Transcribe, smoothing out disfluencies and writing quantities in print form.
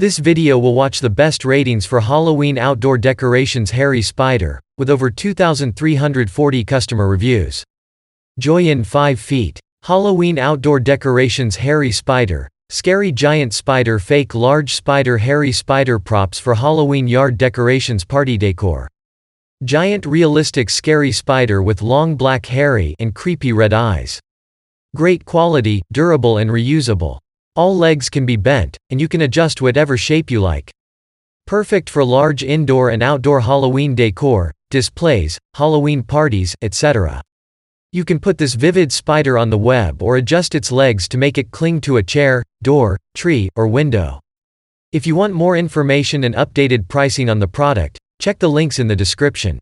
This video will watch the best ratings for Halloween outdoor decorations Hairy Spider, with over 2,340 customer reviews. JOYIN 5 feet. Halloween outdoor decorations Hairy Spider. Scary giant spider fake large spider Hairy spider props for Halloween yard decorations party decor. Giant realistic scary spider with long black hairy and creepy red eyes. Great quality, durable and reusable. All legs can be bent, and you can adjust whatever shape you like. Perfect for large indoor and outdoor Halloween decor, displays, Halloween parties, etc. You can put this vivid spider on the web or adjust its legs to make it cling to a chair, door, tree, or window. If you want more information and updated pricing on the product, check the links in the description.